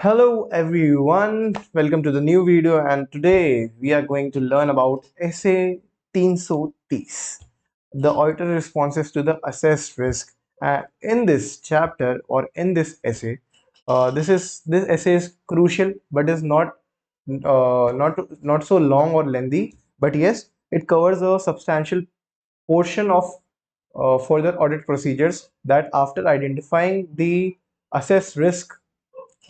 Hello everyone, welcome to the new video, and today we are going to learn about essay 330, the auditor responses to the assessed risk. In this chapter or in this essay, this essay is crucial but is not so long or lengthy, but yes, it covers a substantial portion of further audit procedures that after identifying the assessed risk.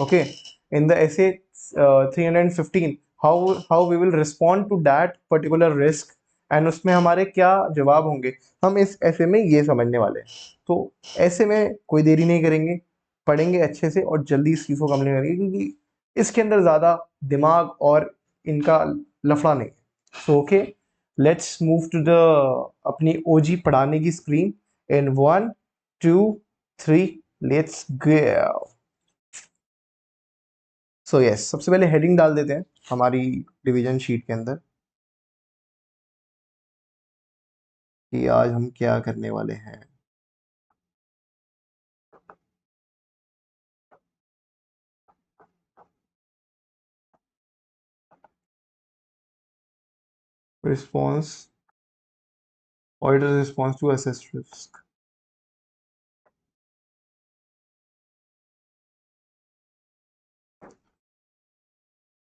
Okay, in the essay 315, how we will respond to that particular risk and उसमें हमारे क्या जवाब होंगे, हम इस ऐसे में ये समझने वाले हैं। तो ऐसे में कोई देरी नहीं करेंगे, पढ़ेंगे अच्छे से और जल्दी इस चीज़ को कंप्लीट करेंगे, क्योंकि इसके अंदर ज़्यादा दिमाग और इनका लफड़ा नहीं है। So okay, let's move to the अपनी ओजी पढ़ाने की screen in 1 2 3, let's go. So yes, सबसे पहले हेडिंग डाल देते हैं हमारी डिवीजन शीट के अंदर कि आज हम क्या करने वाले हैं। Response, auditor response to assess risk.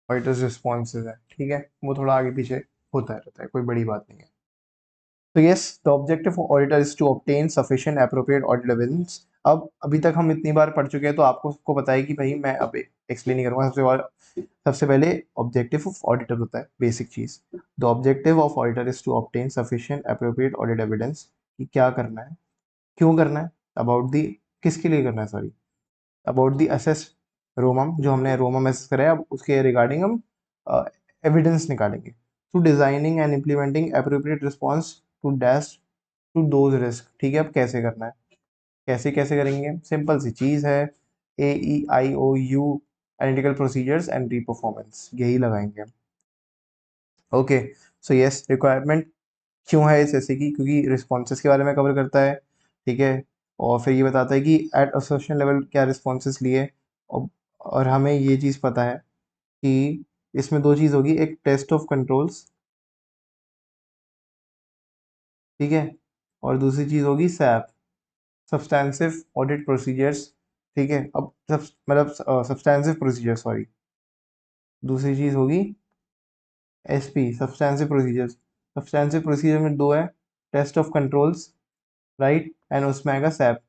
Auditors responses है, ठीक है, वो थोड़ा आगे पीछे होता रहता है, कोई बड़ी बात नहीं है। तो yes, the objective of auditor is to obtain sufficient appropriate audit evidence. अब अभी तक हम इतनी बार पढ़ चुके हैं तो आपको सबको पता है कि भाई मैं अब एक्सप्लेन नहीं करूंगा। सबसे पहले ऑब्जेक्टिव ऑफ ऑडिटर होता है बेसिक चीज। The objective of auditor is to obtain sufficient appropriate audit evidence, कि क्या करना है, क्यों करना है, अबाउट दी, किसके लिए करना है, सॉरी, अबाउट दी असेस रोमम, जो हमने रोमम असेस करा है, अब उसके रिगार्डिंग हम एविडेंस निकालेंगे। To designing and implementing appropriate response to dash to those risk. ठीक है, अब कैसे करना है, कैसे कैसे करेंगे, सिंपल सी चीज़ है, AEIOU analytical procedures and re performance, यही लगाएंगे हम। ओके, सो यस, रिक्वायरमेंट क्यों है इस ऐसे की, क्योंकि रिस्पॉन्सेस के बारे में कवर करता है, ठीक है, और फिर ये बताता है कि एट एसोसिएशन लेवल क्या रिस्पॉन्सेस लिए, और हमें ये चीज़ पता है कि इसमें दो चीज़ होगी, एक टेस्ट ऑफ कंट्रोल्स, ठीक है, और दूसरी चीज़ होगी सैप, सब्सटेंसिव ऑडिट प्रोसीजर्स, ठीक है। अब मतलब सब्सटेंसिव प्रोसीजर, सॉरी, दूसरी चीज़ होगी SP, substantive procedures. Substantive procedure में दो है, test of controls, right, and उसमें आएगा सैप,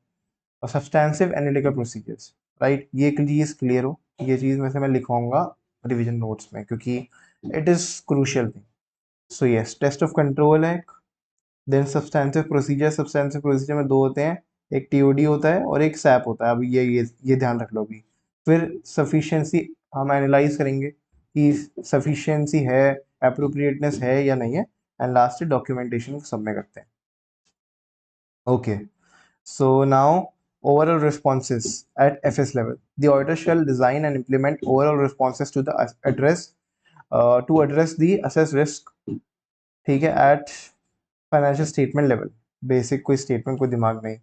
और सब्सटेंसिव एनालिटिकल प्रोसीजर्स, राइट। ये चीज़ क्लियर हो, ये चीज़ में से मैं लिखवाऊंगा रिवीजन नोट्स में, क्योंकि it is crucial thing. So yes, test of control है, देन सब्सटेंसिव प्रोसीजर में दो होते हैं, एक TOD होता है और एक सैप होता है। अब ये ध्यान रख लो अभी। फिर सफिशिएंसी हम एनालाइज करेंगे कि सफिशिएंसी है, अप्रोप्रिएटनेस है या नहीं है, एंड लास्ट डॉक्यूमेंटेशन सबमिट करते हैं। Okay, so now overall responses at FS level. The auditor shall design and implement overall responses to the address the assessed risk, ठीक है, at financial statement level. Basic कोई statement कोई दिमाग नहीं.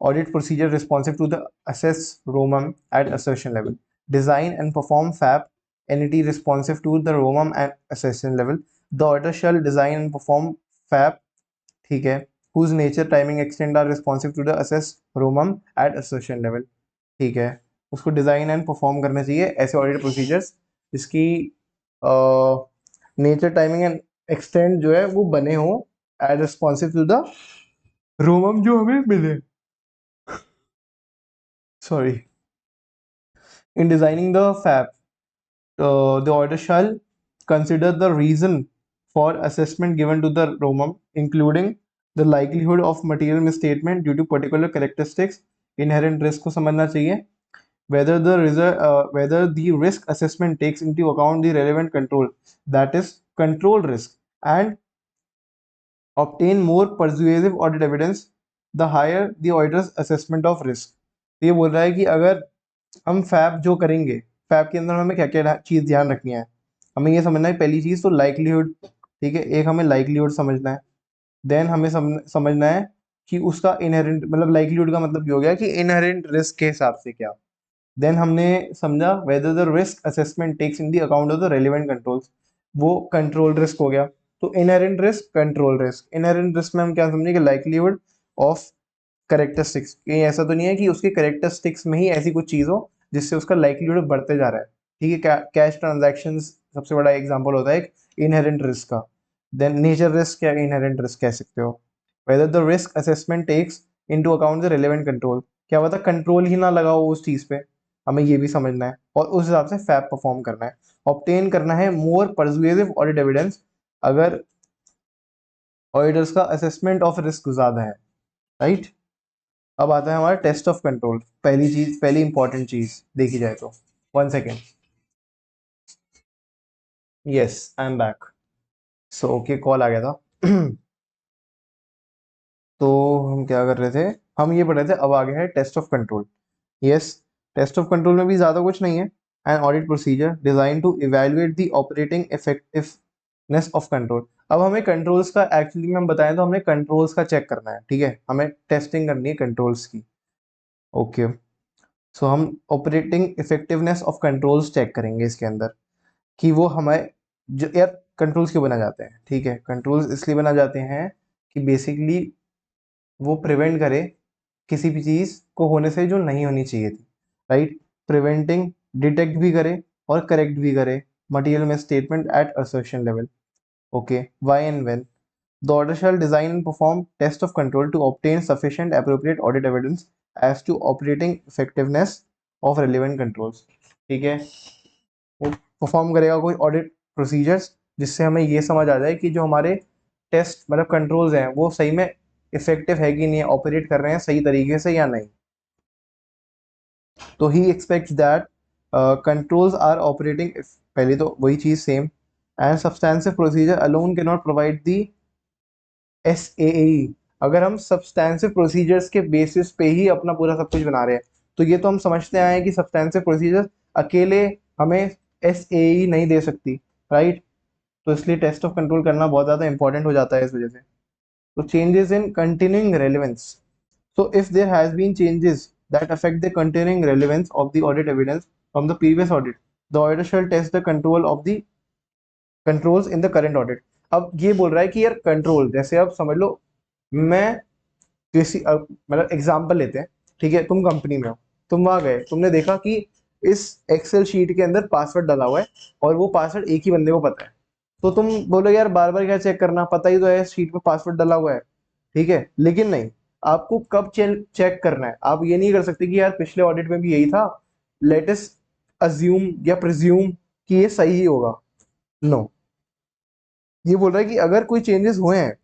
Audit procedure responsive to the assess ROMAM at assertion level. Design and perform FAP entity responsive to the ROMAM at assertion level. The auditor shall design and perform FAP, ठीक है, whose nature timing extent are responsive to the assess ROMAM at assertion level, ठीक है। उसको design and perform करने चाहिए ऐसे audit procedures जिसकी nature timing and extent जो है वो बने हो at responsive to the ROMM जो हमें मिले, sorry. In designing the FAP, the auditor shall consider the reason for assessment given to the ROMM, including the likelihood of material misstatement due to particular characteristics, inherent risk को समझना चाहिए, whether the risk assessment takes into account the relevant control, that is control risk, and obtain more persuasive audit evidence the higher the auditor's assessment of risk। तो ये बोल रहा है कि अगर हम फैब जो करेंगे, फैब के अंदर हमें क्या क्या चीज़ ध्यान रखनी है, हमें ये समझना है, पहली चीज़ तो लाइक्लीहुड, ठीक है, एक हमें लाइक्लीहुड समझना है। देन हमें समझना है कि उसका इनहेरेंट, मतलब लाइक्लीहुड का मतलब ये हो गया कि इनहेरेंट रिस्क के हिसाब से क्या, देन हमने समझा whether the risk assessment takes in the account of the relevant controls, वो कंट्रोल रिस्क हो गया। तो inherent risk, control risk. Inherent risk में हम क्या समझेंगे, लाइक्लीहुड ऑफ करेक्टरिस्टिक्स, कहीं ऐसा तो नहीं है कि उसके करेक्टरिस्टिक्स में ही ऐसी कुछ चीज़ हो जिससे उसका लाइक्लीहुड बढ़ते जा रहा है, ठीक है। कैश ट्रांजैक्शंस सबसे बड़ा एग्जांपल होता है एक इनहेरेंट रिस्क का। देन नेचर रिस्क या इनहेरेंट रिस्क कह सकते हो। Whether the risk assessment takes into account the relevant control, क्या पता कंट्रोल ही ना लगा हो उस चीज़ पे, हमें ये भी समझना है और उस हिसाब से फैप परफॉर्म करना है। ऑब्टेन करना है मोर परसुएसिव ऑडिट एविडेंस, अगर ऑडिटर्स का असेसमेंट ऑफ रिस्क ज़्यादा है, राइट। अब आता है हमारा टेस्ट ऑफ कंट्रोल, पहली चीज, पहली इंपॉर्टेंट चीज देखी जाए तो। 1 second, yes I am back. So okay, call आ गया था। तो हम क्या कर रहे थे, हम ये पढ़ रहे थे, अब आ गया है test of control. Yes, test of control में भी ज़्यादा कुछ नहीं है, an audit procedure design to evaluate the operating effectiveness of control. अब हमें कंट्रोल्स का, एक्चुअली में हम बताएं तो हमें कंट्रोल्स का चेक करना है, ठीक है, हमें टेस्टिंग करनी है कंट्रोल्स की। ओके, सो हम operating effectiveness of controls check करेंगे इसके अंदर, कि वो हमारे जो यार कंट्रोल्स क्यों बना जाते हैं, ठीक है। कंट्रोल्स इसलिए बना जाते हैं कि बेसिकली वो प्रिवेंट करे किसी भी चीज़ को होने से जो नहीं होनी चाहिए थी, राइट। प्रिवेंटिंग, डिटेक्ट भी करे और करेक्ट भी करे मटेरियल में statement at assertion level. Okay, why and when the auditor shall design and perform test of control to obtain sufficient appropriate audit evidence as to operating effectiveness of relevant controls, ठीक है। वो perform करेगा कोई audit procedures जिससे हमें ये समझ आ जाए कि जो हमारे टेस्ट मतलब कंट्रोल्स हैं वो सही में इफेक्टिव है कि नहीं, ऑपरेट कर रहे हैं सही तरीके से या नहीं। तो ही expects that controls are operating, पहले तो वही चीज़ same, and substantive procedure alone can not provide the SAAE। अगर हम सब्सटेंसिव प्रोसीजर्स के बेसिस पे ही अपना पूरा सब कुछ बना रहे हैं तो ये तो हम समझते आए हैं कि सब्सटेंसिव प्रोसीजर्स अकेले हमें SAAE नहीं दे सकती, राइट। तो इसलिए टेस्ट ऑफ कंट्रोल करना बहुत ज़्यादा इंपॉर्टेंट हो जाता है इस वजह से। तो changes in continuing relevance, so if there has been changes that affect the continuing relevance of the audit evidence from the previous audit, the auditor shall test the control of the controls in the current audit। अब ये बोल रहा है कि यार control, जैसे अब समझ लो मैं किसी मतलब एग्जांपल लेते हैं, ठीक है, तुम कंपनी में हो, तुम वहां गए, तुमने देखा कि इस एक्सेल शीट के अंदर पासवर्ड डाला हुआ है और वो पासवर्ड एक ही बंदे को पता है। तो तुम बोलो यार बार बार क्या चेक करना, पता ही तो है शीट पे पासवर्ड डाला हुआ है, ठीक है। लेकिन नहीं, आपको कब चेक करना है, आप ये नहीं कर सकते कि यार पिछले ऑडिट में भी यही था, लेटेस्ट अज्यूम या प्रिज्यूम कि ये सही ही होगा। नो, ये बोल रहा है कि अगर कोई चेंजेस हुए हैं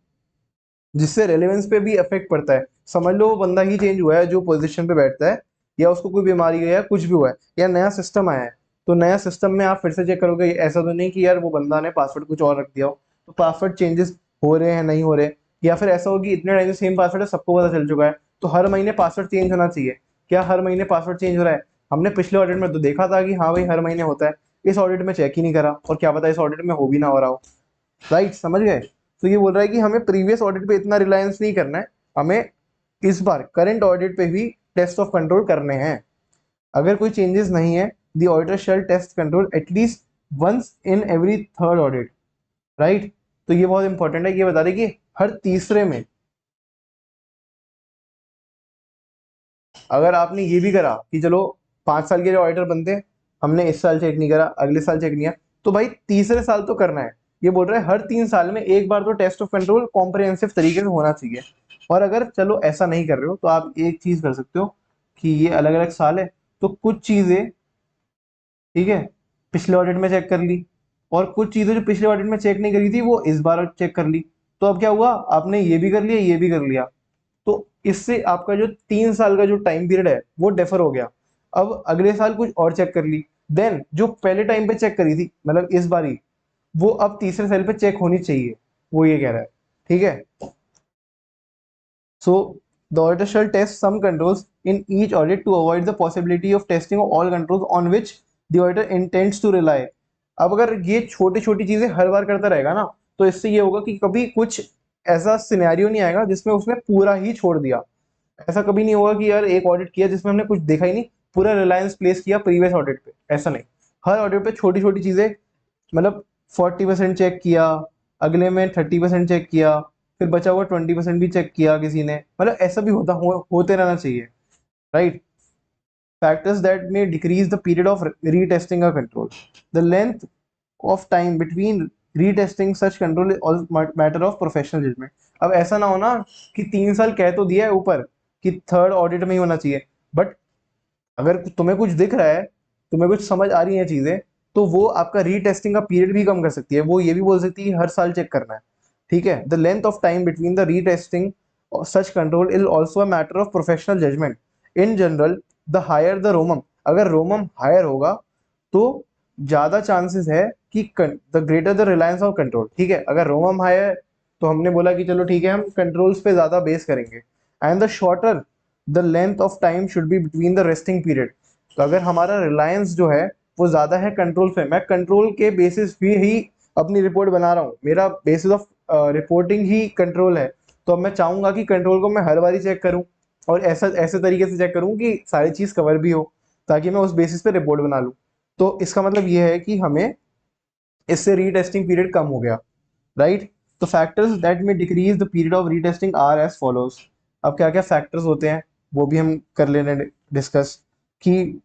जिससे रेलेवेंस पे भी इफेक्ट पड़ता है, समझ लो वो बंदा ही चेंज हुआ है जो पोजीशन पे बैठता है, या उसको कोई बीमारी है या कुछ भी हुआ है या नया सिस्टम आया है, तो नया सिस्टम में आप फिर से चेक करोगे। ऐसा तो नहीं कि यार वो बंदा ने पासवर्ड कुछ और रख दिया हो, तो पासवर्ड चेंजेस हो रहे हैं नहीं हो रहे, या फिर ऐसा होगी इतने टाइम से सेम पासवर्ड है सबको पता चल चुका है, तो हर महीने पासवर्ड चेंज होना चाहिए। क्या हर महीने पासवर्ड चेंज हो रहा है? हमने पिछले ऑडिट में तो देखा था कि हाँ भाई हर महीने होता है, इस ऑडिट में चेक ही नहीं करा, और क्या पता इस ऑडिट में हो भी ना हो रहा हो, राइट, समझ गए। तो ये बोल रहा है कि हमें प्रीवियस ऑडिट पे इतना रिलायंस नहीं करना है, हमें इस बार करंट ऑडिट पे भी टेस्ट ऑफ कंट्रोल करने हैं। अगर कोई चेंजेस नहीं है, the auditor shall test control at least once in every third audit, right. तो ये बहुत इंपॉर्टेंट है, ये बता रहे कि हर तीसरे में। अगर आपने ये भी करा कि चलो 5 साल के जो ऑडिटर बनते हैं, हमने इस साल चेक नहीं करा, अगले साल चेक नहीं किया, तो भाई तीसरे साल तो करना है। ये बोल रहे हैं हर 3 साल में एक बार तो टेस्ट ऑफ कंट्रोल कॉम्प्रिहेंसिव तरीके से होना चाहिए। और अगर चलो ऐसा नहीं कर रहे हो तो आप एक चीज कर सकते हो कि ये अलग अलग साल है तो कुछ चीजें, ठीक है, पिछले ऑडिट में चेक कर ली, और कुछ चीजें जो पिछले ऑडिट में चेक नहीं करी थी वो इस बार चेक कर ली। तो अब क्या हुआ, आपने ये भी कर लिया ये भी कर लिया, तो इससे आपका जो 3 साल का जो टाइम पीरियड है वो डेफर हो गया। अब अगले साल कुछ और चेक कर ली, देन जो पहले टाइम पे चेक करी थी मतलब इस बारी, वो अब तीसरे साल पे चेक होनी चाहिए, वो ये कह रहा है, ठीक है। So the auditor shall test some controls in each audit to avoid the possibility of testing of all controls on which the auditor intends to rely। अब अगर ये छोटी छोटी चीजें हर बार करता रहेगा ना, तो इससे ये होगा कि कभी कुछ ऐसा सिनेरियो नहीं आएगा जिसमें उसने पूरा ही छोड़ दिया। ऐसा कभी नहीं होगा कि यार एक ऑडिट किया जिसमें हमने कुछ देखा ही नहीं, पूरा रिलायंस प्लेस किया प्रीवियस ऑडिट पे, ऐसा नहीं। हर ऑडिट पे छोटी छोटी चीजें, मतलब 40% चेक किया, अगले में 30% चेक किया, फिर बचा हुआ 20% भी चेक किया किसी ने, मतलब ऐसा भी होते रहना चाहिए, right. Factors that may decrease the period of retesting a control. The length of time between retesting such control is all matter of professional judgment. अब ऐसा ना हो ना कि 3 साल कह तो दिया है ऊपर कि थर्ड ऑडिट में ही होना चाहिए, बट अगर तुम्हें कुछ दिख रहा है, तुम्हें कुछ समझ आ रही है चीजें, तो वो आपका रीटेस्टिंग का पीरियड भी कम कर सकती है। वो ये भी बोल सकती है हर साल चेक करना है, ठीक है। The length of time between the retesting such control is also a matter of professional judgement. In general the higher the ROMM, अगर रोमम हायर होगा तो ज्यादा चांसेस है कि the greater the reliance of control, ठीक है। अगर ROMM higher, तो हमने बोला कि चलो ठीक है, हम कंट्रोल्स पे ज्यादा बेस करेंगे। And the shorter the length of time should be between the resting period. तो अगर हमारा रिलायंस जो है वो ज्यादा है कंट्रोल पे, मैं कंट्रोल के बेसिस भी ही अपनी रिपोर्ट बना रहा हूँ, मेरा basis of reporting he control है, तो अब मैं चाहूंगा कि कंट्रोल को मैं हर बारी चेक करूं, और ऐसा ऐसे तरीके से चेक करूं कि सारी चीज कवर भी हो, ताकि मैं उस बेसिस पे रिपोर्ट बना लूं। तो इसका मतलब ये है कि हमें इससे रीटेस्टिंग पीरियड कम हो गया, राइट। तो फैक्टर्स दैट में decrease the period of retesting are as follows. अब क्या क्या फैक्टर्स होते हैं वो भी हम कर लेने डिस्कस, कि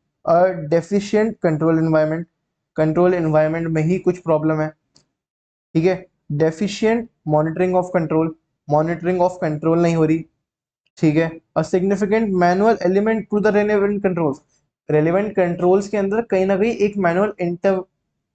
deficient control environment, control environment में ही कुछ प्रॉब्लम है, ठीक है। Deficient monitoring of control, monitoring of control नहीं हो रही, ठीक है। A significant manual element to the relevant controls, relevant controls के अंदर कहीं ना कहीं एक मैनुअल इंटर,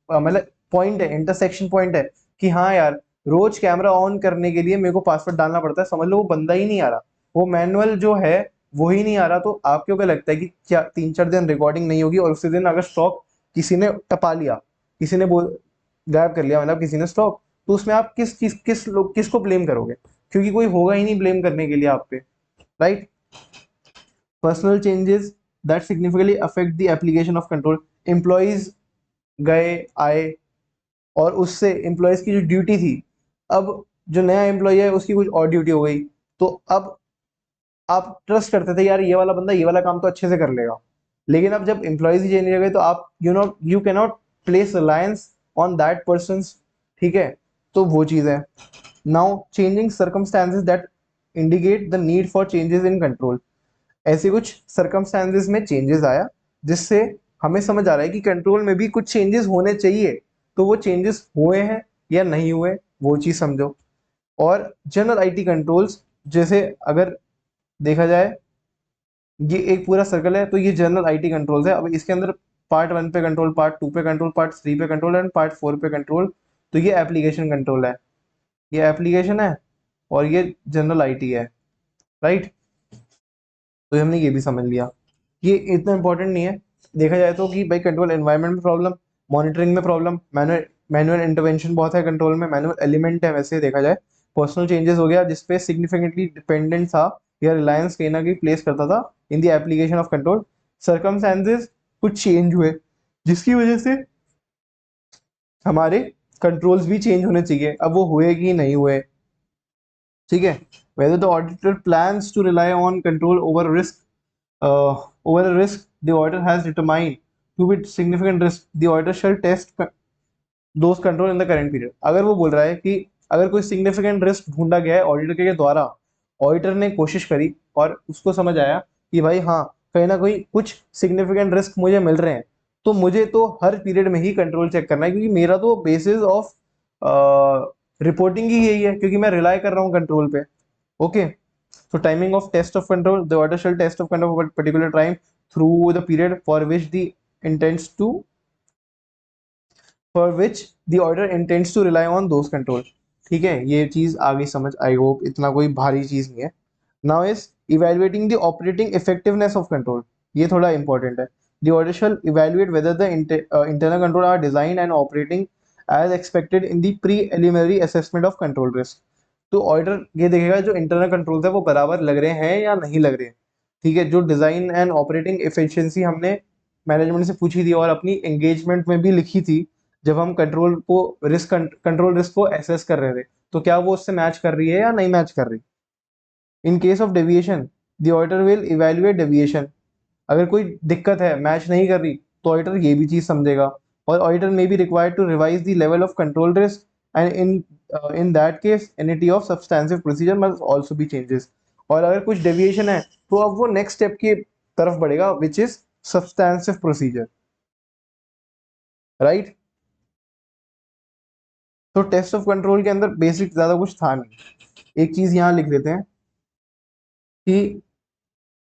मतलब पॉइंट है, इंटरसेक्शन पॉइंट है, कि हाँ यार रोज कैमरा ऑन करने के लिए मेरे को पासवर्ड डालना पड़ता है, समझ लो वो बंदा ही नहीं आ रहा, वो मैनुअल जो है वो ही नहीं आ रहा। तो आपको क्या लगता है कि क्या 3-4 दिन रिकॉर्डिंग नहीं होगी, और उसी दिन अगर स्टॉक किसी ने टपा लिया, किसी ने बोल गायब कर लिया, मतलब किसी ने स्टॉक, तो उसमें आप किसको ब्लेम करोगे, क्योंकि कोई होगा ही नहीं ब्लेम करने के लिए आप पे, right. Personal changes that significantly affect the application of control, employees गए आए, और उससे एम्प्लॉयज की जो ड्यूटी थी, अब जो नया एम्प्लॉय है उसकी कुछ और ड्यूटी हो गई, तो अब आप ट्रस्ट करते थे यार ये वाला बंदा ये वाला काम तो अच्छे से कर लेगा, लेकिन अब जब एम्प्लॉयज ही चेंज हो गए तो आप you can not place reliance on that person, ठीक है। तो वो चीज़ है। Now changing circumstances that indicate the need for changes in control, ऐसे कुछ सर्कमस्टांसेस में चेंजेस आया जिससे हमें समझ आ रहा है कि कंट्रोल में भी कुछ चेंजेस होने चाहिए, तो वो चेंजेस हुए हैं या नहीं हुए वो चीज़ समझो। और जनरल आईटी कंट्रोल्स, जैसे अगर देखा जाए ये एक पूरा सर्कल है, तो ये जनरल आईटी कंट्रोल्स है। अब इसके अंदर पार्ट 1 पे कंट्रोल, पार्ट 2 पे कंट्रोल, पार्ट 3 पे कंट्रोल एंड पार्ट 4 पे कंट्रोल। तो ये एप्लीकेशन कंट्रोल है, ये एप्लीकेशन है, और ये जनरल आईटी है, राइट। तो हमने ये भी समझ लिया, ये इतना इंपॉर्टेंट नहीं है देखा जाए तो, कि भाई कंट्रोल एनवायरनमेंट में प्रॉब्लम, मॉनिटरिंग में प्रॉब्लम, मैनुअल मैनुअल इंटरवेंशन बहुत है कंट्रोल में, मैनुअल एलिमेंट है वैसे देखा जाए। पर्सनल चेंजेस हो गया जिसपे सिग्निफिकेंटली डिपेंडेंट था या रिलायंस कहीं ना कहीं प्लेस करता था in the application of control. Circumstances कुछ चेंज हुए जिसकी वजह से हमारे कंट्रोल्स भी चेंज होने चाहिए, अब वो हुए कि नहीं हुए, ठीक है। whether the auditor plans to rely on control over a risk the auditor has determined to be significant risk, the auditor shall test those control in the current period। अगर वो बोल रहा है कि अगर कोई सिग्निफिकेंट रिस्क ढूंढा गया है ऑडिटर के द्वारा, ऑडिटर ने कोशिश करी और उसको समझ आया कि भाई हाँ कहीं ना कहीं कुछ सिग्निफिकेंट रिस्क मुझे मिल रहे हैं, तो मुझे तो हर पीरियड में ही कंट्रोल चेक करना है, क्योंकि मेरा तो बेसिस ऑफ रिपोर्टिंग ही यही है, क्योंकि मैं रिलाई कर रहा हूँ कंट्रोल पे, okay. So timing of test of control, the auditor shall test of control for a particular time through the period for which the auditor intends to rely on those control। ठीक है, ये चीज आगे समझ I hope, इतना कोई भारी चीज नहीं है। Now is evaluating the operating effectiveness of control, ये थोड़ा important है। The auditor shall evaluate whether the internal control are designed and operating as expected in the preliminary assessment of control risk। तो ऑडिटर ये देखेगा जो internal controls है वो बराबर लग रहे हैं या नहीं लग रहे हैं, ठीक है। जो डिजाइन एंड ऑपरेटिंग एफिशिएंसी हमने मैनेजमेंट से पूछी थी और अपनी एंगेजमेंट में भी लिखी थी, जब हम कंट्रोल रिस्क को एसेस कर रहे थे, तो क्या वो उससे मैच कर रही है या नहीं मैच कर रही। In case of deviation the auditor will evaluate deviation, अगर कोई दिक्कत है, मैच नहीं कर रही, तो ऑडिटर ये भी चीज समझेगा। और auditor may be required to revise the level of control risk, and in that case entity of substantive procedure must also be changes. और अगर कुछ डेविएशन है, तो अब वो नेक्स्ट स्टेप की तरफ बढ़ेगा, which is substantive procedure, right. तो टेस्ट ऑफ कंट्रोल के अंदर बेसिक ज्यादा कुछ था नहीं। एक चीज यहाँ लिख देते हैं कि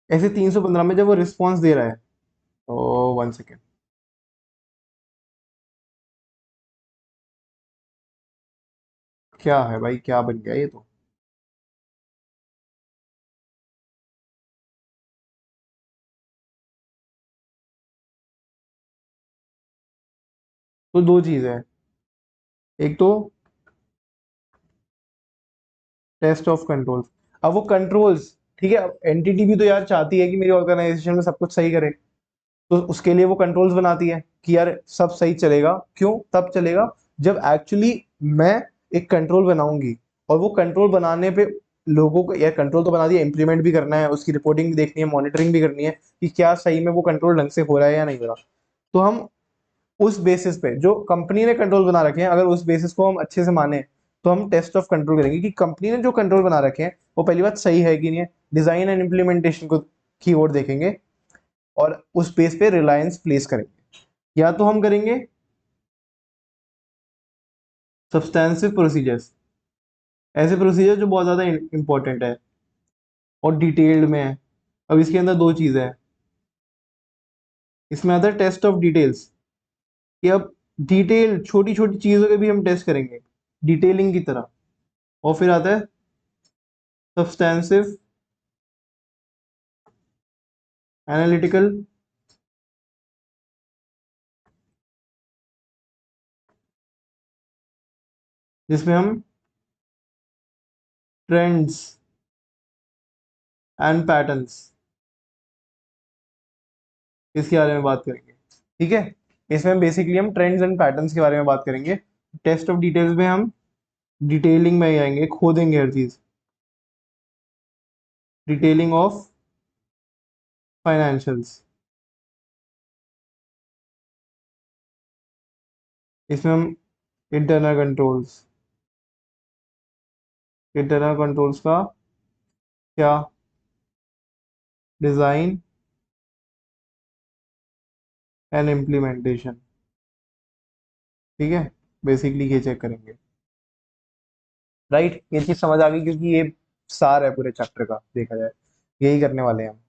ऐसे 315 में जब वो रिस्पॉन्स दे रहा है, तो 1 सेकेंड, क्या है भाई, क्या बन गया ये? तो दो चीजें हैं, एक तो टेस्ट ऑफ कंट्रोल्स। अब वो कंट्रोल्स, ठीक है, अब एंटिटी भी तो यार चाहती है कि मेरी ऑर्गेनाइजेशन में सब कुछ सही करे, तो उसके लिए वो कंट्रोल्स बनाती है कि यार सब सही चलेगा। क्यों तब चलेगा जब एक्चुअली मैं एक कंट्रोल बनाऊंगी, और वो कंट्रोल बनाने पे लोगों को, यार कंट्रोल तो बना दिया, इम्प्लीमेंट भी करना है, उसकी रिपोर्टिंग भी देखनी है, मॉनिटरिंग भी करनी है कि क्या सही में वो कंट्रोल ढंग से हो रहा है या नहीं हो रहा। तो हम उस बेसिस पे, जो कंपनी ने कंट्रोल बना रखे हैं, अगर उस बेसिस को हम अच्छे से माने, तो हम टेस्ट ऑफ कंट्रोल करेंगे कि कंपनी ने जो कंट्रोल बना रखे हैं वो पहली बात सही है कि नहीं है। डिजाइन एंड इम्प्लीमेंटेशन को की ओर देखेंगे, और उस बेस पे रिलायंस प्लेस करेंगे। या तो हम करेंगे सब्सटेंसिव प्रोसीजर्स, ऐसे प्रोसीजर जो बहुत ज्यादा इंपॉर्टेंट है और डिटेल्ड में है। अब इसके अंदर दो चीजें हैं, इसमें आता है टेस्ट ऑफ डिटेल्स, कि अब डिटेल छोटी छोटी चीजों के भी हम टेस्ट करेंगे डिटेलिंग की तरह। और फिर आता है सब्सटेंसिव एनालिटिकल, जिसमें हम ट्रेंड्स एंड पैटर्न्स, इसके बारे में बात करेंगे। ठीक है, इसमें बेसिकली हम ट्रेंड्स एंड पैटर्न्स के बारे में बात करेंगे। टेस्ट ऑफ डिटेल्स में हम डिटेलिंग में आएंगे, खोदेंगे हर चीज, डिटेलिंग ऑफ फाइनेंशियल्स। इसमें हम इंटरनल कंट्रोल्स, इंटरनल कंट्रोल्स का क्या, डिजाइन एंड इम्प्लीमेंटेशन। ठीक है, बेसिकली ये चेक करेंगे, राइट। ये चीज समझ आ गई, क्योंकि ये सार है पूरे चैप्टर का, देखा जाए यही करने वाले हैं हम।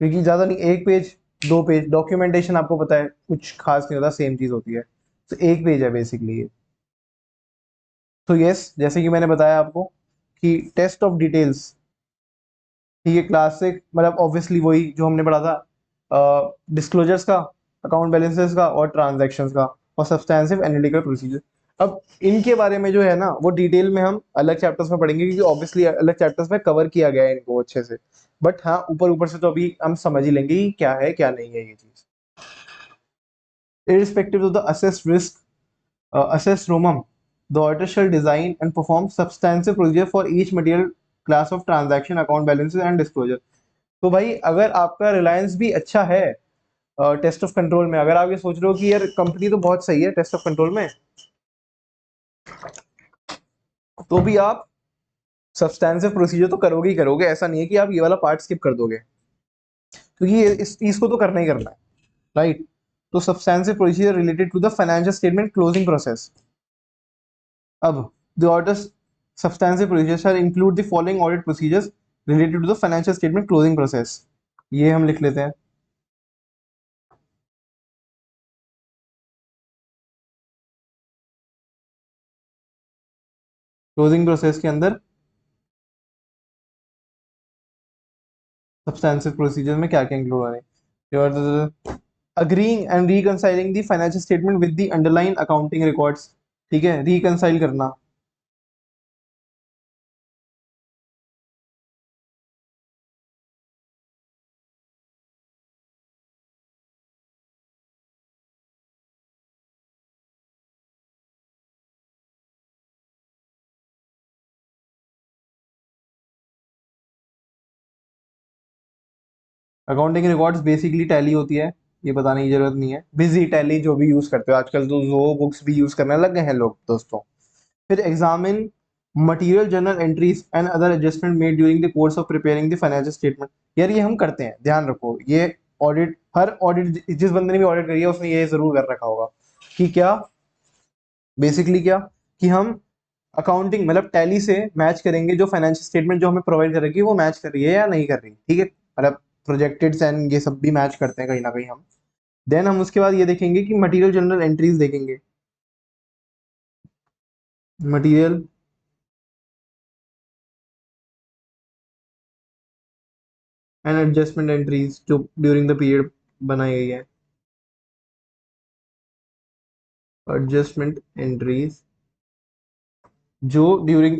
क्योंकि ज्यादा नहीं, एक पेज, दो पेज डॉक्यूमेंटेशन, आपको पता है कुछ खास नहीं होता, सेम चीज होती है। तो एक पेज है बेसिकली ये। तो यस, जैसे कि मैंने बताया आपको कि टेस्ट ऑफ डिटेल्स, ठीक है, क्लासिक मतलब ऑब्वियसली वही जो हमने पढ़ा था, डिस्क्लोजर्स का, अकाउंट बैलेंसेस का और ट्रांजैक्शंस का, और सब्सटेंसिव एनालिटिकल प्रोसीजर। अब इनके बारे में जो है ना, वो डिटेल में हम अलग चैप्टर्स में पढ़ेंगे, क्योंकि ऑब्वियसली अलग चैप्टर्स में कवर किया गया है इनको अच्छे से। बट हाँ, ऊपर ऊपर से तो अभी हम समझ ही लेंगे कि क्या है क्या नहीं है ये चीज। Irrespective of the assessed risk, assessed ROMM, the auditor shall design and perform substantive procedure for each material class of transaction, account balances and disclosure. तो भाई अगर आपका रिलायंस भी अच्छा है टेस्ट ऑफ कंट्रोल में, अगर आप ये सोच रहे हो कि यार कंपनी तो बहुत सही है टेस्ट ऑफ कंट्रोल में, तो भी आप सब्सटेंसिव प्रोसीजर तो करोगे ही करोगे। ऐसा नहीं है कि आप ये वाला पार्ट स्किप कर दोगे, क्योंकि इस चीज को तो करना ही करना है, राइट। तो substantive procedure related to the financial statement closing process. अब the audit substantive procedures shall include the following audit procedures related to the financial statement closing process। ये हम लिख लेते हैं। क्लोजिंग प्रोसेस के अंदर सब्सटेंसिव प्रोसीजर में क्या क्या इंक्लूड हो रहे हैं? Agreeing and reconciling the financial statement with the underline accounting records. ठीक है, रिकंसाइल करना, अकाउंटिंग रिकॉर्ड्स बेसिकली टैली होती है, ये बताने की जरूरत नहीं है। बिजी टैली जो भी यूज करते हो आजकल, तो जो बुक्स भी यूज करने लग गए हैं लोग दोस्तों। फिर examine material journal entries and other adjustment made during the course of preparing the financial statement. यार ये हम करते हैं, ध्यान रखो, ये ऑडिट, हर ऑडिट जिस बंदे ने भी ऑडिट करी है उसने ये जरूर कर रखा होगा कि क्या, बेसिकली क्या, कि हम अकाउंटिंग मतलब टैली से मैच करेंगे जो फाइनेंशियल स्टेटमेंट जो हमें प्रोवाइड कर रही है वो मैच कर रही है या नहीं कर रही, ठीक है, मतलब प्रोजेक्टेड एंड ये सब भी मैच करते हैं कहीं ना कहीं हम। देन हम उसके बाद ये देखेंगे कि मटेरियल जनरल एंट्रीज देखेंगे, मटेरियल एंड एडजस्टमेंट एंट्रीज जो ड्यूरिंग द पीरियड बनाई गई है, एडजस्टमेंट एंट्रीज जो during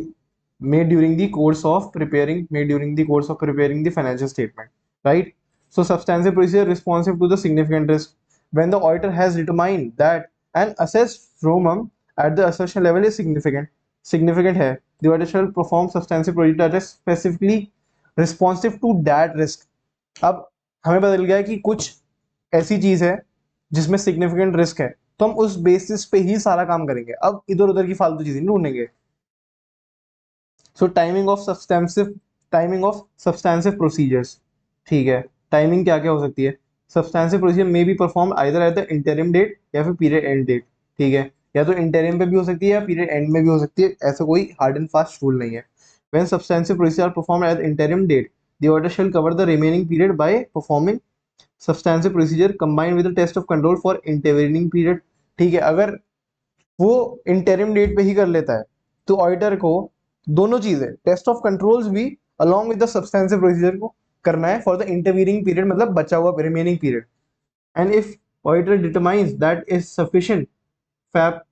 made during the course of preparing made during the course of preparing the financial statement, right? So substantive procedure responsive to the significant risk. When the auditor has determined that an assessed ROMM at the assertion level is significant है, the auditor shall perform substantive procedure that is specifically responsive to that risk. अब हमें पता चल गया है कि कुछ ऐसी चीज है जिसमें सिग्निफिकेंट रिस्क है, तो हम उस बेसिस पे ही सारा काम करेंगे, अब इधर उधर की फालतू चीजें नहीं ढूंढेंगे। So timing of substantive procedures, ठीक है, टाइमिंग क्या क्या हो सकती है। Substantive procedure may be perform either at the interim date या फिर पीरियड एंड डेट, ठीक है, या तो इंटरिम पे भी हो सकती है या पीरियड एंड में भी हो सकती है, ऐसा कोई हार्ड एंड फास्ट रूल नहीं है। When substantive procedure perform at interim date, the auditor shall cover the remaining period by performing substantive procedure combined with the test of control for intervening period, ठीक है। अगर वो interim date पे ही कर लेता है तो ऑडिटर को दोनों चीजें, टेस्ट ऑफ कंट्रोल्स भी along with the substantive procedure को करना है फॉर द इंटरवीनिंग पीरियड, मतलब बचा हुआ remaining period. And if auditor determines that is sufficient fap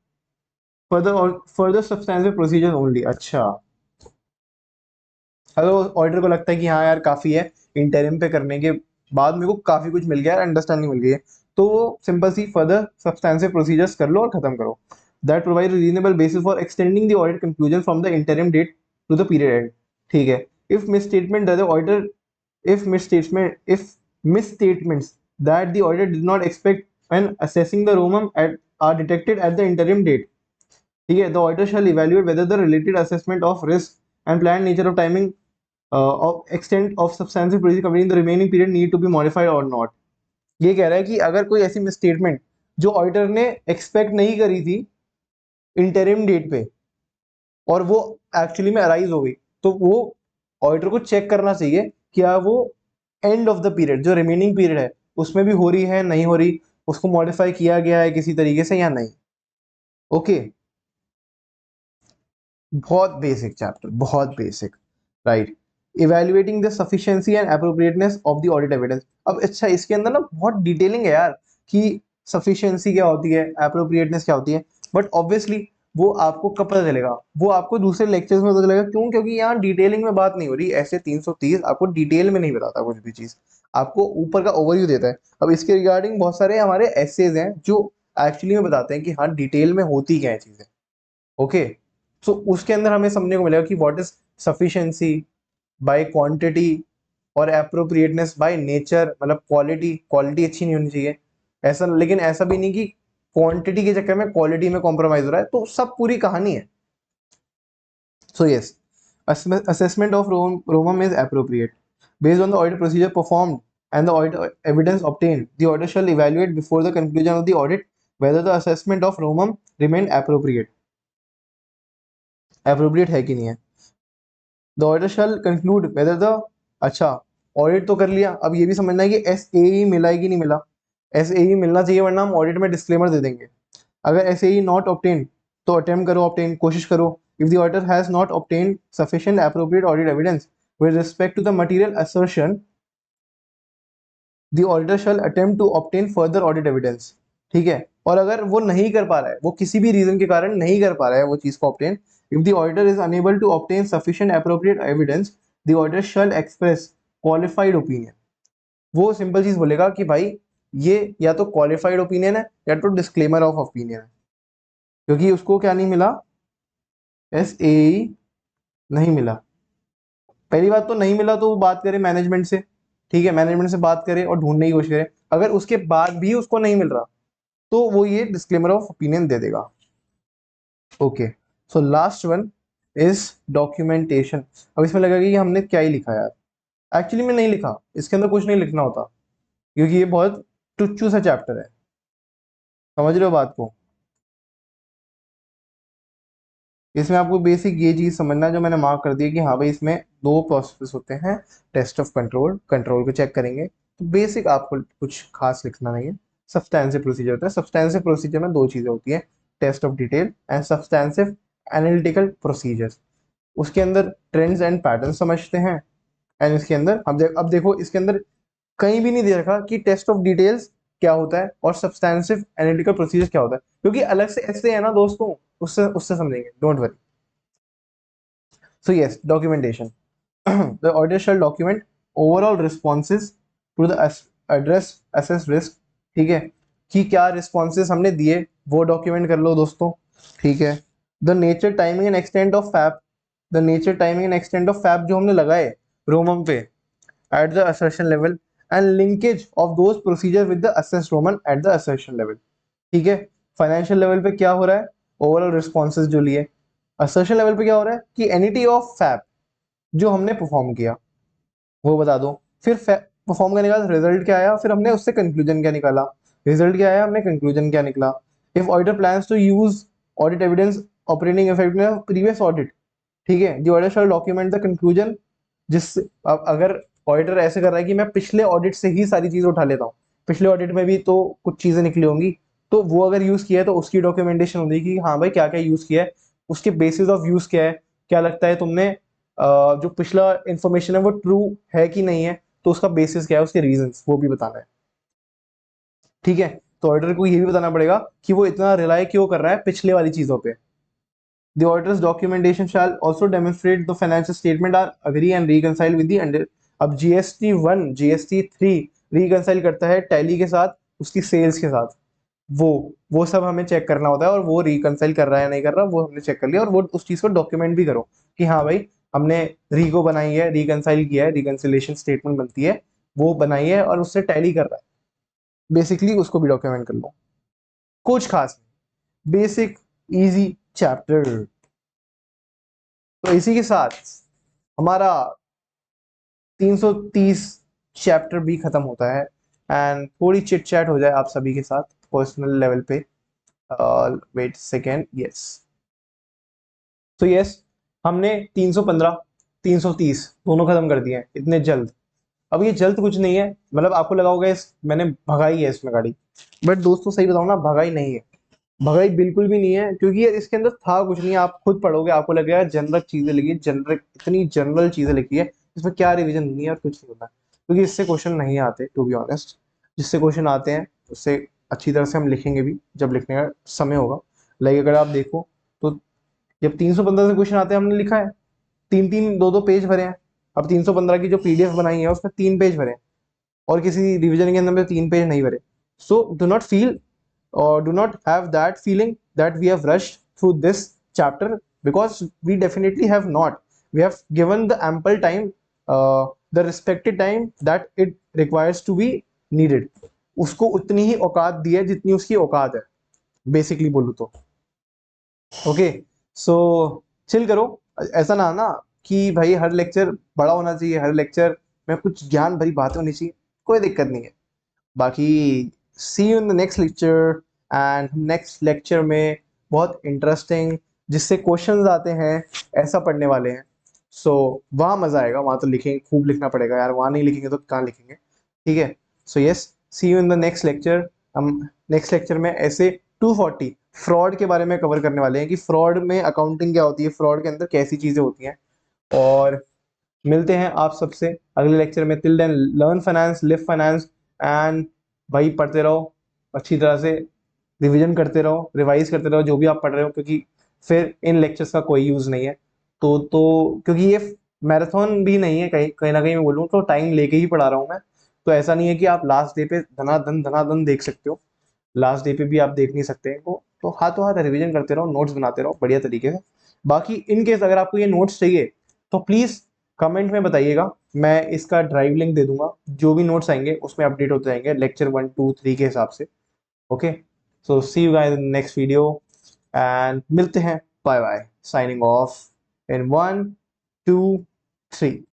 further substantive procedure only. अच्छा, अगर ऑडिटर को लगता है कि हाँ यार काफी है, इंटरिम पे करने के बाद मेरे को काफी कुछ मिल गया है, अंडरस्टैंडिंग मिल गई है, तो सिंपल सी फर्दर सब्सटेंसिव प्रोसीजर्स कर लो और खत्म करो। That provide reasonable basis for extending the audit conclusion from the interim date to the period end, ठीक है। If misstatement the auditor if misstatements that the auditor did not expect when assessing the ROMM are detected at the interim date, ठीक है, the auditor shall evaluate whether the related assessment of risk and planned nature of timing of extent of substantive procedure covering the remaining period need to be modified or not। ये कह रहा है कि अगर कोई ऐसी मिसस्टेटमेंट जो auditor ने एक्सपेक्ट नहीं करी थी इंटरिम डेट पे और वो एक्चुअली में अराइज हो गई, तो वो ऑडिटर को चेक करना चाहिए क्या वो एंड ऑफ द पीरियड जो रिमेनिंग पीरियड है उसमें भी हो रही है नहीं हो रही, उसको मॉडिफाई किया गया है किसी तरीके से या नहीं। ओके, बहुत बेसिक चैप्टर, बहुत basic, right. Evaluating the sufficiency and appropriateness of the audit evidence. अब अच्छा इसके अंदर ना बहुत डिटेलिंग है यार कि सफिशिएंसी क्या होती है, अप्रोप्रिएटनेस क्या होती है, बट ऑब्वियसली वो आपको कब पता चलेगा, वो आपको दूसरे लेक्चर्स में पता चलेगा। क्यों? क्योंकि यहाँ डिटेलिंग में बात नहीं हो रही, ऐसे 330 आपको डिटेल में नहीं बताता कुछ भी चीज, आपको ऊपर का ओवरव्यू देता है। अब इसके रिगार्डिंग बहुत सारे हमारे एसेज हैं जो एक्चुअली में बताते हैं कि हाँ डिटेल में होती क्या है चीजें। ओके, सो उसके अंदर हमें समझने को मिलेगा कि what is sufficiency by quantity और एप्रोप्रिएटनेस बाय नेचर, मतलब क्वालिटी, क्वालिटी अच्छी नहीं होनी चाहिए ऐसा, लेकिन ऐसा भी नहीं कि क्वांटिटी के चक्कर में क्वालिटी में कॉम्प्रोमाइज हो रहा है, तो सब पूरी कहानी है। So yes, assessment of ROMM is appropriate based on the audit procedure performed and the audit evidence obtained. The auditor shall evaluate before the conclusion of the audit whether the assessment of ROMM remained appropriate है कि नहीं है। The auditor shell conclude whether the, अच्छा audit तो कर लिया, अब ये भी समझना है कि SAE मिला है कि नहीं मिला। SAE मिलना चाहिए वरना हम ऑडिट में डिस्क्लेमर दे देंगे। अगर SAE नॉट ऑब्टेन तो अटेम्प्ट करो, ऑब्टेन कोशिश करो। If the auditor has not obtain sufficient appropriate audit evidence with respect to the material assertion, the auditor shall attempt to obtain further audit evidence, ठीक है। और अगर वो नहीं कर पा रहा है, वो किसी भी रीजन के कारण नहीं कर पा रहा है वो चीज को obtain, if the auditor is unable to obtain sufficient appropriate evidence, the auditor shall express qualified opinion। वो सिंपल चीज बोलेगा कि भाई ये या तो क्वालिफाइड ओपिनियन है या तो डिस्क्लेमर ऑफ ओपिनियन है, क्योंकि उसको क्या नहीं मिला, SAE नहीं मिला। पहली बात तो नहीं मिला तो वो बात करें मैनेजमेंट से, ठीक है, मैनेजमेंट से बात करे और ढूंढने की कोशिश करे, अगर उसके बाद भी उसको नहीं मिल रहा तो वो ये डिस्क्लेमर ऑफ ओपिनियन दे देगा। Okay, so last one is documentation. अब इसमें लगेगा कि हमने क्या ही लिखा यार, एक्चुअली में नहीं लिखा, इसके अंदर कुछ नहीं लिखना होता, क्योंकि ये बहुत टुच्चू सा चैप्टर है, समझ रहे हो बात को। इसमें आपको बेसिक ये चीज समझना है जो मैंने मार्क कर दिया कि हाँ भाई इसमें दो प्रोसेस होते हैं, टेस्ट ऑफ कंट्रोल, कंट्रोल को चेक करेंगे, तो बेसिक आपको कुछ खास लिखना नहीं है। सब्सटेंसिव प्रोसीजर होता है, सब्सटेंसिव प्रोसीजर में दो चीजें होती हैं, test of detail and substantive analytical procedure. उसके अंदर ट्रेंड्स एंड पैटर्न समझते हैं, एंड इसके अंदर अब देखो इसके अंदर कहीं भी नहीं दे रखा कि टेस्ट ऑफ डिटेल्स क्या होता है और सब्सटेंसिव एनालिटिकल प्रोसीजर क्या होता है, क्योंकि अलग से ऐसे है ना दोस्तों, उससे उससे समझेंगे, don't worry. So yes, documentation. The auditor shall document overall responses to the address assess risk. ठीक है, कि क्या responses हमने दिए वो document कर लो दोस्तों। ठीक है, the nature timing and extent of FAP, the nature timing and extent of FAP जो हमने लगाए रोमन पे at the assertion level and linkage of those procedures with the assessed Roman at the assertion level. ठीक है, financial level पे क्या हो रहा है, ओवरऑल रिस्पॉन्सेज जो लिए, असर्शन लेवल पे क्या हो रहा है कि एनिटी ऑफ फैप जो हमने परफॉर्म किया वो बता दो, फिर परफॉर्म करने के बाद रिजल्ट क्या आया, फिर हमने उससे कंक्लूजन क्या निकाला, रिजल्ट क्या आया, हमने कंक्लूजन क्या निकला। If auditor plans to use audit evidence operating effectiveness of previous audit, ठीक है, the auditor shall document the conclusion, जिससे अब अगर ऑडिटर ऐसे कर रहा है कि मैं पिछले ऑडिट से ही सारी चीजें उठा लेता हूँ, पिछले ऑडिट में भी तो कुछ चीजें निकली होंगी, तो वो अगर यूज किया है तो उसकी डॉक्यूमेंटेशन होगी कि हाँ भाई क्या क्या यूज किया है, उसके बेसिस ऑफ यूज क्या है, क्या लगता है तुमने जो पिछला इंफॉर्मेशन है वो ट्रू है कि नहीं है, तो उसका बेसिस क्या है, उसके रीजंस वो भी बताना है। ठीक है, तो ऑडिटर को ये भी बताना पड़ेगा कि वो इतना रिलाई क्यों कर रहा है पिछले वाली चीजों पे। The auditor's documentation shall also demonstrate the financial statement are agree and reconcile with the under। अब GST1 GST3 reconcile करता है टैली के साथ, उसकी सेल्स के साथ, वो सब हमें चेक करना होता है, और वो रिकंसाइल कर रहा है या नहीं कर रहा वो हमने चेक कर लिया, और वो उस चीज को डॉक्यूमेंट भी करो कि हाँ भाई हमने रीको बनाई है, रिकंसाइल किया है, रिकंसिलेशन स्टेटमेंट बनती है वो बनाई है और उससे टैली कर रहा है, बेसिकली उसको भी डॉक्यूमेंट कर लो। कुछ खास नहीं, बेसिक इजी चैप्टर। तो इसी के साथ हमारा 330 चैप्टर भी खत्म होता है, एंड थोड़ी चिट चैट हो जाए आप सभी के साथ पर्सनल लेवल पे। वेट सेकेंड, यस, तो यस, हमने 315 330 दोनों खत्म कर दिए हैं इतने जल्द। अब ये जल्द कुछ नहीं है, मतलब आपको लगा होगा इस मैंने भगाई है इसमें गाड़ी, बट दोस्तों सही बताऊं ना, भगाई नहीं है, भगाई बिल्कुल भी नहीं है, क्योंकि ये इसके अंदर था कुछ नहीं, आप खुद पढ़ोगे आपको लगेगा जनरल चीजें लिखी, जनरल इतनी जनरल चीजें लिखी है, इसमें क्या रिवीजन नहीं है और कुछ नहीं होता, क्योंकि इससे क्वेश्चन नहीं आते टू बी ऑनेस्ट। जिससे क्वेश्चन आते हैं उससे अच्छी तरह से हम लिखेंगे भी जब लिखने का समय होगा। लाइक अगर आप देखो तो जब 315 से क्वेश्चन आते हैं हमने लिखा है, तीन तीन दो दो पेज भरे हैं। अब 315 की जो पीडीएफ बनाई है उसमें 3 पेज भरे हैं, और किसी रिवीजन के अंदर में 3 पेज नहीं भरे। So do not feel or do not have that feeling that we have rushed through this chapter, because we definitely have not. We have given the ample time, the respected time that it requires to be needed, उसको उतनी ही औकात दी है जितनी उसकी औकात है, basically बोलूँ तो। ओके, सो चिल करो, ऐसा ना कि भाई हर लेक्चर बड़ा होना चाहिए, हर लेक्चर में कुछ ज्ञान भरी बातें होनी चाहिए, कोई दिक्कत नहीं है। बाकी see you in the next lecture, and next lecture में बहुत इंटरेस्टिंग जिससे क्वेश्चंस आते हैं ऐसा पढ़ने वाले हैं। सो वहाँ मज़ा आएगा, वहाँ तो लिखेंगे, खूब लिखना पड़ेगा यार, वहाँ नहीं लिखेंगे तो कहाँ लिखेंगे। ठीक है, so yes, see you in the next lecture. हम नेक्स्ट लेक्चर में ऐसे 240 फ्रॉड के बारे में कवर करने वाले हैं कि फ्रॉड में अकाउंटिंग क्या होती है, फ्रॉड के अंदर कैसी चीज़ें होती हैं, और मिलते हैं आप सबसे अगले लेक्चर में। Till then learn finance, live finance, and भाई पढ़ते रहो अच्छी तरह से, रिवीजन करते रहो, रिवाइज करते रहो जो भी आप पढ़ रहे हो, क्योंकि फिर इन लेक्चर्स का कोई यूज नहीं है। तो क्योंकि ये मैराथन भी नहीं है, कहीं कहीं ना कहीं मैं बोलूँ तो टाइम लेके ही पढ़ा रहा हूँ मैं, तो ऐसा नहीं है कि आप लास्ट डे पे धनाधन देख सकते हो, लास्ट डे पे भी आप देख नहीं सकते हैं वो, तो हाथों हाथ रिवीजन करते रहो, नोट्स बनाते रहो बढ़िया तरीके से। बाकी इन केस अगर आपको ये नोट्स चाहिए तो प्लीज कमेंट में बताइएगा, मैं इसका ड्राइव लिंक दे दूंगा, जो भी नोट्स आएंगे उसमें अपडेट होते रहेंगे लेक्चर 1 2 3 के हिसाब से। Okay, so see you guys in next video and मिलते हैं। Bye bye, signing off in 1 2 3।